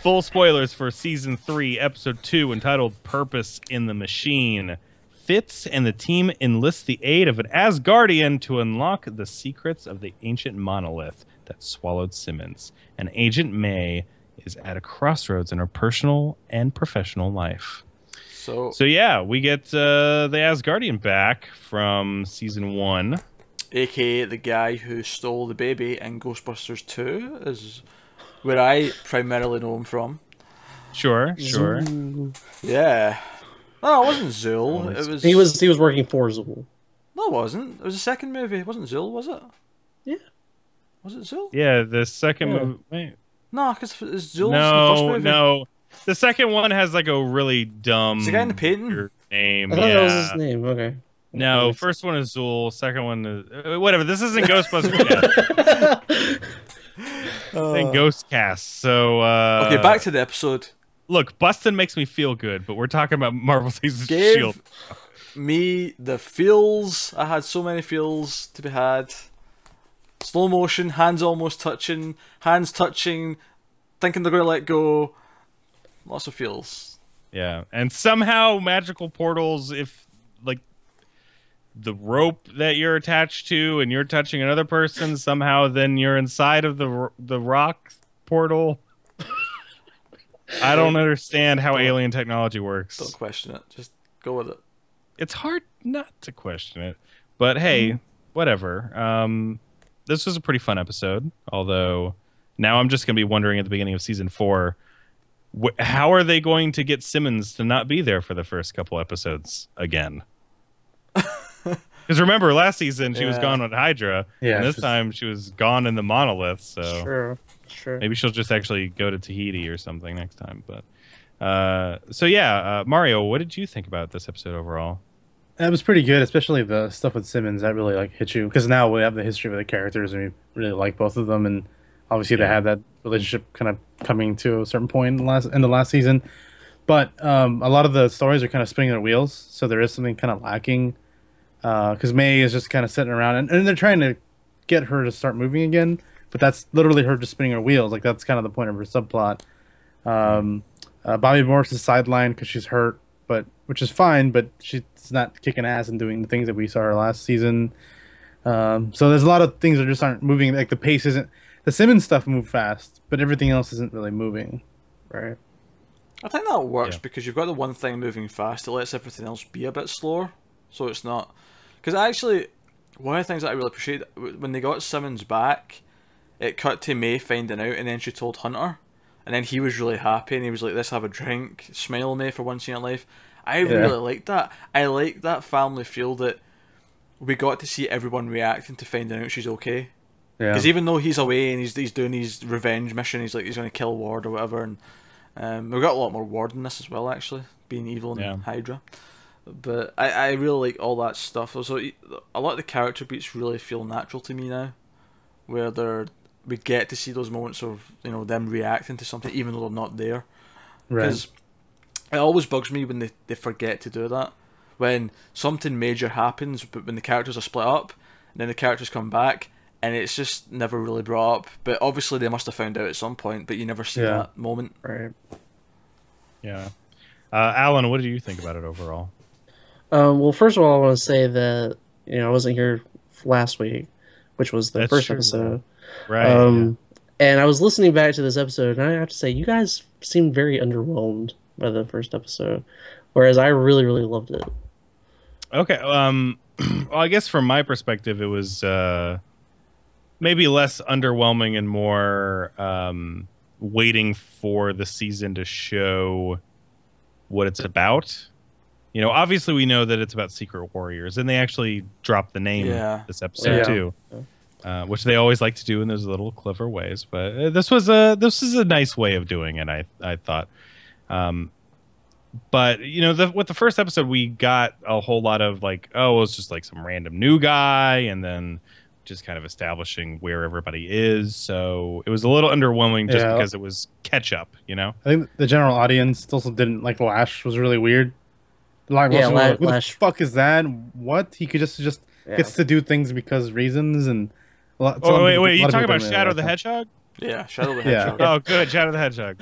Full spoilers for Season 3, Episode 2, entitled Purpose in the Machine. Fitz and the team enlist the aid of an Asgardian to unlock the secrets of the ancient monolith that swallowed Simmons. And Agent May is at a crossroads in her personal and professional life. So yeah, we get the Asgardian back from Season 1. AKA the guy who stole the baby in Ghostbusters 2 is where I primarily know him from. Sure. Yeah. No, it wasn't Zool. It was... He was working for Zool. No, it wasn't. It was the second movie. It wasn't Zool, was it? Yeah. Was it Zool? Yeah, the second movie. Wait. No, because it's Zool's the first movie. No. The second one has like a really dumb... It's the guy in the painting? Name. I thought that was his name. Okay. No, first one is Zool. Second one is... whatever, this isn't Ghostbusters. Ghost Cast. So... okay, back to the episode. Look, Bustin' makes me feel good, but we're talking about Marvel's Agents of S.H.I.E.L.D. Me the feels. I had so many feels to be had. Slow motion, hands almost touching, hands touching, thinking they're going to let go. Lots of feels. Yeah, and somehow magical portals, if like the rope that you're attached to and you're touching another person, somehow then you're inside of the rock portal. I don't understand how alien technology works. Don't question it. Just go with it. It's hard not to question it. But hey, whatever. This was a pretty fun episode. Although now I'm just going to be wondering at the beginning of Season 4, how are they going to get Simmons to not be there for the first couple episodes again? Because remember, last season she was gone on Hydra, and this time she was gone in the monolith. So sure. Maybe she'll just actually go to Tahiti or something next time. But so yeah, Mario, what did you think about this episode overall? It was pretty good, especially the stuff with Simmons that really like hit you, because now we have the history of the characters and we really like both of them, and obviously they had that relationship kind of coming to a certain point in the last season. But a lot of the stories are kind of spinning their wheels, so there is something kind of lacking. Because May is just kind of sitting around, and they're trying to get her to start moving again, but that's literally her just spinning her wheels. Like, that's kind of the point of her subplot. Bobby Morris is sidelined because she's hurt, which is fine, but she's not kicking ass and doing the things that we saw her last season. So there's a lot of things that just aren't moving. Like, the pace isn't... The Simmons stuff moved fast, but everything else isn't really moving. Right? I think that works because you've got the one thing moving fast. It lets everything else be a bit slower, so it's not... Because actually, one of the things that I really appreciate, when they got Simmons back, it cut to May finding out, and then she told Hunter, and then he was really happy, and he was like, let's have a drink, smile, May, for once in your life. I really liked that. I like that family feel that we got to see everyone reacting to finding out she's okay. Because even though he's away and he's doing his revenge mission, he's going to kill Ward or whatever, and we've got a lot more Ward in this as well, actually, being evil and Hydra. But I really like all that stuff. Also, a lot of the character beats really feel natural to me now, where we get to see those moments of them reacting to something even though they're not there. Because it always bugs me when they forget to do that. When something major happens, but when the characters are split up, and then the characters come back, and it's just never really brought up. But obviously they must have found out at some point, but you never see that moment. Right. Yeah. Alan, what did you think about it overall? Well, first of all, I want to say that I wasn't here last week, which was the first episode. Right. And I was listening back to this episode, and I have to say, you guys seemed very underwhelmed by the first episode, whereas I really, really loved it. Okay. Well, I guess from my perspective, it was maybe less underwhelming and more waiting for the season to show what it's about. Obviously we know that it's about Secret Warriors, and they actually dropped the name this episode too, which they always like to do in those little clever ways. But this is a nice way of doing it, I thought. But with the first episode, we got a whole lot of like, oh, it's just like some random new guy, and then just kind of establishing where everybody is. So it was a little underwhelming just because it was catch up. I think the general audience also didn't like Lash. Was really weird. Like, who the fuck is that? What? He could just gets to do things because reasons and. Wait! You talking about Shadow the Hedgehog? Yeah, Shadow the Hedgehog. Oh, good, Shadow the Hedgehog.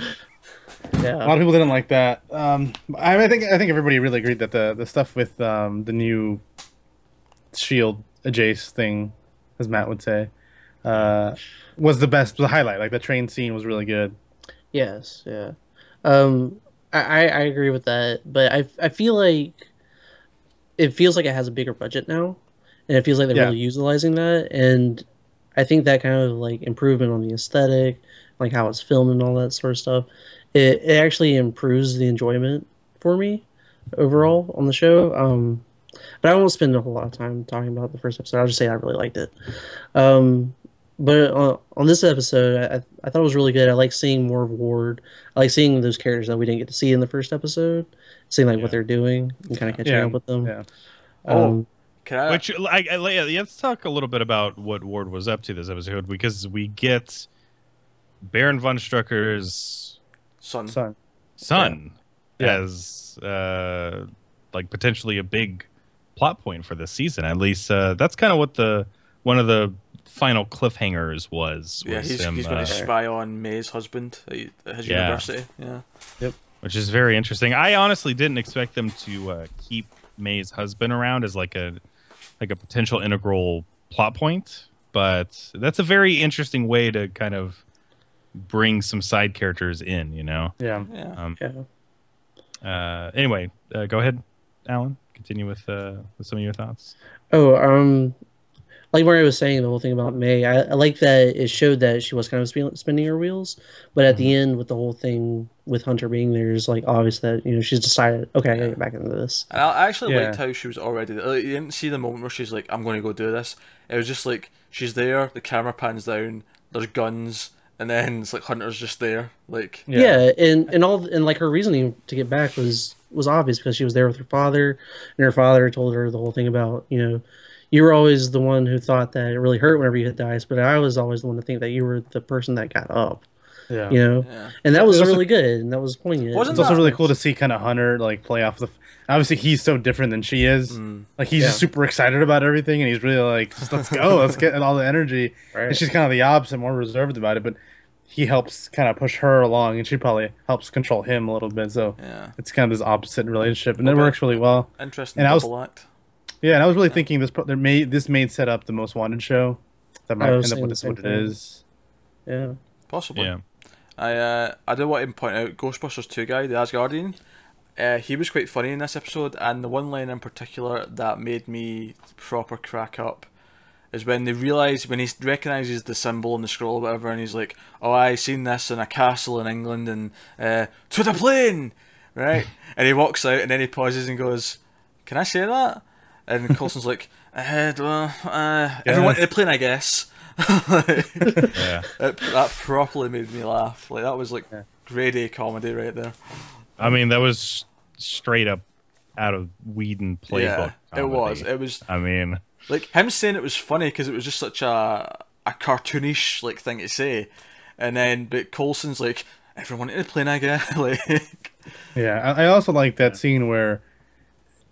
Yeah. A lot of people didn't like that. I think everybody really agreed that the stuff with the new Shield Jace thing, as Matt would say, was the best, the highlight. Like the train scene was really good. Yes. Yeah. Um, I agree with that, but I feel like it feels like it has a bigger budget now, and it feels like they're Yeah, really utilizing that. And I think that kind of like improvement on the aesthetic, like how it's filmed and all that sort of stuff, it actually improves the enjoyment for me overall on the show. But I won't spend a whole lot of time talking about the first episode. I'll just say I really liked it. Um, but on this episode, I thought it was really good. I like seeing more of Ward. I like seeing those characters that we didn't get to see in the first episode, seeing like what Yeah. they're doing and kind of catching yeah, up with them. yeah. Oh, Um, can I? Which, let's talk a little bit about what Ward was up to this episode, because we get Baron von Strucker's Son. son Yeah. as like potentially a big plot point for this season. At least that's kind of what one of the final cliffhangers was. Yeah, he's him, going to spy on May's husband at his university. Yeah. Yep. which is very interesting. I honestly didn't expect them to keep May's husband around as like a potential integral plot point, but that's a very interesting way to kind of bring some side characters in, you know. Yeah. Anyway, go ahead, Alan. Continue with some of your thoughts. oh, like Mario was saying, the whole thing about May, I like that it showed that she was kind of spinning her wheels, but at the end, with the whole thing with Hunter being there, is like obvious that she's decided, okay, I gotta get back into this. And I actually Yeah. liked how she was already there. Like, you didn't see the moment where she's like, I'm going to go do this. It was just like, she's there, the camera pans down, there's guns, and then it's like Hunter's just there. Like, Yeah, and like her reasoning to get back was obvious because she was there with her father, and her father told her the whole thing about you were always the one who thought that it really hurt whenever you hit the ice, but I was always the one to think that you were the person that got up. Yeah. yeah. And that was It's also- really good, and that was poignant. Wasn't It's also that- really cool to see kind of Hunter like play off the. Obviously, he's so different than she is. Like he's just super excited about everything, and he's really like, just, "Let's go, let's get all the energy." Right. And she's kind of the opposite, more reserved about it. But he helps kind of push her along, and she probably helps control him a little bit. So Yeah. it's kind of this opposite relationship, and it Okay. works really well. Interesting And I was- double act. Yeah, and I was really thinking this may set up the Most Wanted show. That might I end was up saying with the same what it thing. is. Yeah. Possibly. Yeah. I do want to point out Ghostbusters 2 guy, the Asgardian. He was quite funny in this episode, and the one line in particular that made me proper crack up is when they realise, when he recognises the symbol and the scroll or whatever, and he's like, "Oh, I seen this in a castle in England, and to the plane!" Right? And he walks out, and then he pauses and goes, "Can I say that?" And Coulson's like, "Everyone in the plane, I guess." Yeah. That properly made me laugh. Like, that was like grade A comedy right there. I mean, that was straight up out of Whedon playbook. Yeah, it was. comedy. It was I mean, like him saying it was funny because it was just such a cartoonish like thing to say, and then but Coulson's like, "Everyone in the plane, I guess." Like, Yeah, I also like that scene where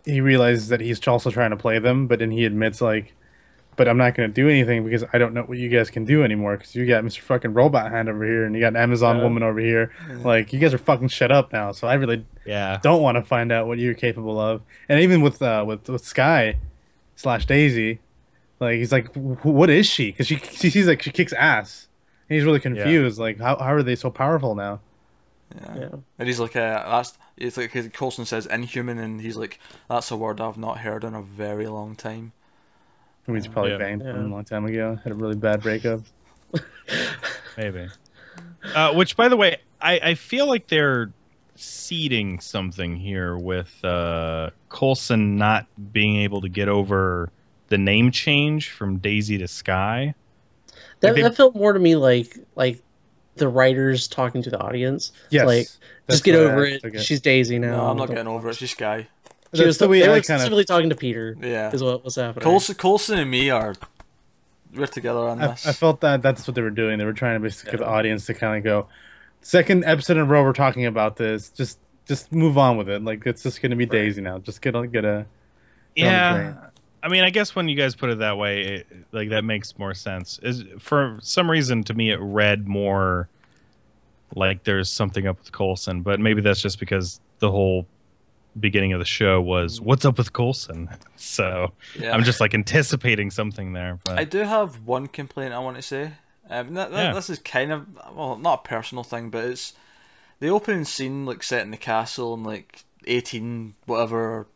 he realizes that he's also trying to play them, but then he admits like, "But I'm not going to do anything because I don't know what you guys can do anymore. Because you got Mr. fucking Robot Hand over here, and you got Amazon Woman over here. Like, you guys are fucking shut up now. So I really yeah. don't want to find out what you're capable of." And even with Sky / Daisy, like he's like, "What is she?" Because she sees like she kicks ass, and he's really confused. Like, how are they so powerful now? Yeah. and he's like, it's like Coulson says inhuman, and he's like, "That's a word I've not heard in a very long time." I mean, he's probably Yeah. banged him a long time ago. Had a really bad breakup. Maybe. Which, by the way, I feel like they're seeding something here with Coulson not being able to get over the name change from Daisy to Sky. That felt more to me like the writers talking to the audience. Yes, Like, that's just get what over I it. took it. She's Daisy now. No, I'm not Don't- getting over it. It's just Guy. She was That's the way they I were kind of. specifically talking to Peter. Yeah. Is what was happening. Coulson and me we're together on I this. felt that that's what they were doing. They were trying to basically get the audience to kind of go, second episode in a row we're talking about this. Just move on with it. Like it's just going to be Daisy now. Just get a train. Yeah. I mean, I guess when you guys put it that way, like that makes more sense. For some reason, to me, it read more like there's something up with Coulson, but maybe that's just because the whole beginning of the show was what's up with Coulson. So Yeah. I'm just like anticipating something there. But I do have one complaint I want to say. This is kind of, well, not a personal thing, but it's the opening scene, like set in the castle in like 18 whatever,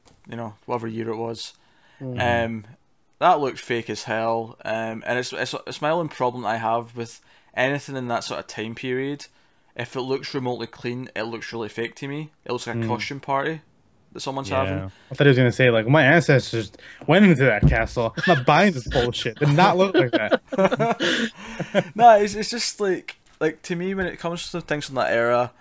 whatever year it was. That looked fake as hell. And it's my only problem I have with anything in that sort of time period. If it looks remotely clean, it looks really fake to me. It looks like a costume party that someone's having. I thought he was gonna say like my ancestors went into that castle. I'm not buying this bullshit. Did not look like that. No, it's just like to me when it comes to things from that era,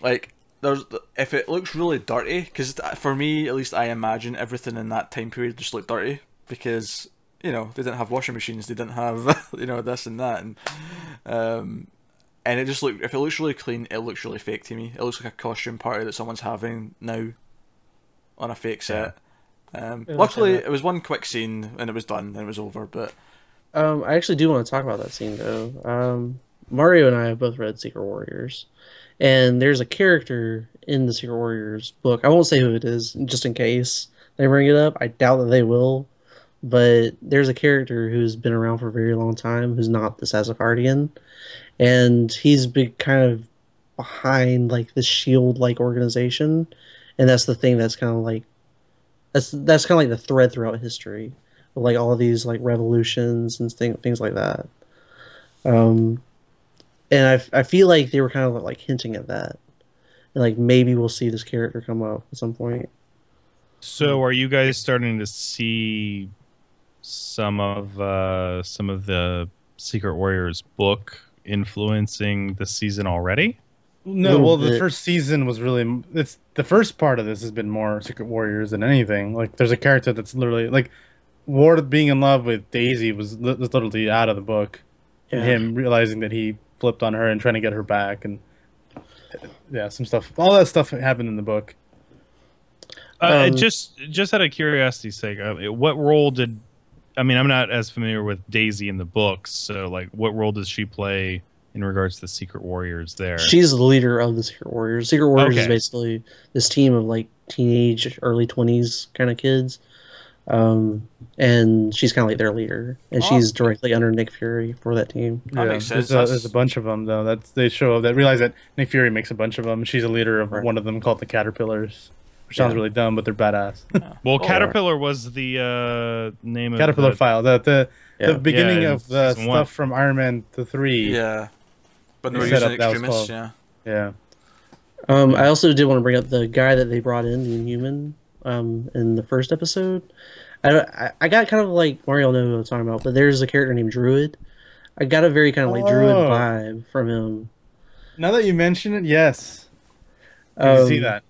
like if it looks really dirty, because for me at least I imagine everything in that time period just looked dirty because they didn't have washing machines, they didn't have this and that, and it just if it looks really clean, it looks really fake to me. It looks like a costume party that someone's having now on a fake set. Luckily, it was one quick scene and it was done and it was over. But I actually do want to talk about that scene though. Mario and I have both read Secret Warriors, and there's a character in the Secret Warriors book. I won't say who it is, just in case they bring it up. I doubt that they will, but there's a character who's been around for a very long time who's not this Asgardian, and he's been kind of behind like the S.H.I.E.L.D. like organization. And that's the thing that's kind of like that's kind of like the thread throughout history, like all of these like revolutions and things like that. And I feel like they were kind of like hinting at that, and like maybe we'll see this character come up at some point. So are you guys starting to see some of the Secret Warriors book influencing the season already? No, well, the first season was really it's the first part of this has been more Secret Warriors than anything. Like, there's a character that's literally like Ward being in love with Daisy was literally out of the book, and him realizing that he flipped on her and trying to get her back, and some stuff. All that stuff happened in the book. Just out of curiosity's sake, what role did? I mean, I'm not as familiar with Daisy in the books, so like, what role does she play in regards to the Secret Warriors there? She's the leader of the Secret Warriors. Secret Warriors is basically this team of like teenage, early 20s kind of kids. And she's kind of like their leader. And she's directly under Nick Fury for that team. That makes sense. There's a bunch of them, though. They realize that Nick Fury makes a bunch of them. She's a leader of one of them called the Caterpillars. Which sounds really dumb, but they're badass. Well, Caterpillar was the name of Caterpillar File. The beginning of the stuff from Iron Man 3. Yeah. But they were using extremists, Yeah. I also did want to bring up the guy that they brought in, the Inhuman, in the first episode. I got kind of like, Mario know who I'm talking about, but there's a character named Druid. I got a very kind of like Druid vibe from him. Now that you mention it, yes. I can see that.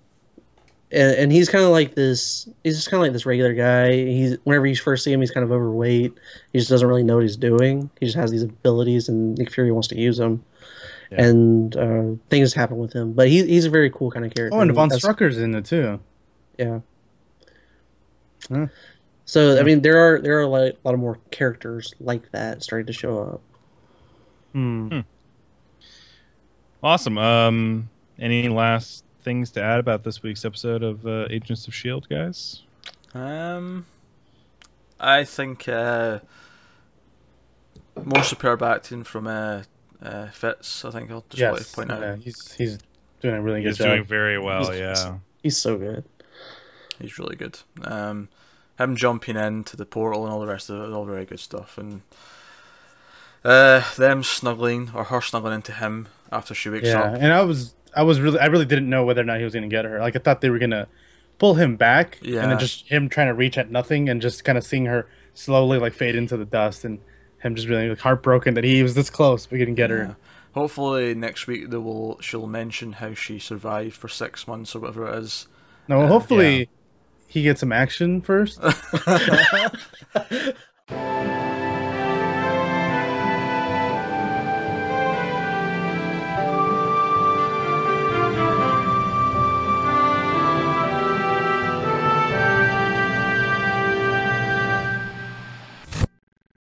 And he's kind of like this. He's just kind of like this regular guy. Whenever you first see him, he's kind of overweight. He just doesn't really know what he's doing. He just has these abilities, and Nick Fury wants to use them. Yeah. And things happen with him, but he's a very cool kind of character. Oh, and Von Strucker's in it too. Yeah. Huh. So I mean, there are like a lot of more characters like that starting to show up. Awesome. Any last things to add about this week's episode of Agents of S.H.I.E.L.D., guys? I think more superb acting from Fitz. I think I'll just want to point out. He's doing a really good job. He's doing very well. He's so good. He's really good. Him jumping into the portal and all the rest of it, all very good stuff. And them snuggling, or her snuggling into him after she wakes up. And I really didn't know whether or not he was going to get her. Like, I thought they were going to pull him back, and then just him trying to reach at nothing, and just kind of seeing her slowly like fade into the dust, and him just being like heartbroken that he was this close but couldn't get her. Hopefully next week she'll mention how she survived for 6 months or whatever it is. No, hopefully he gets some action first.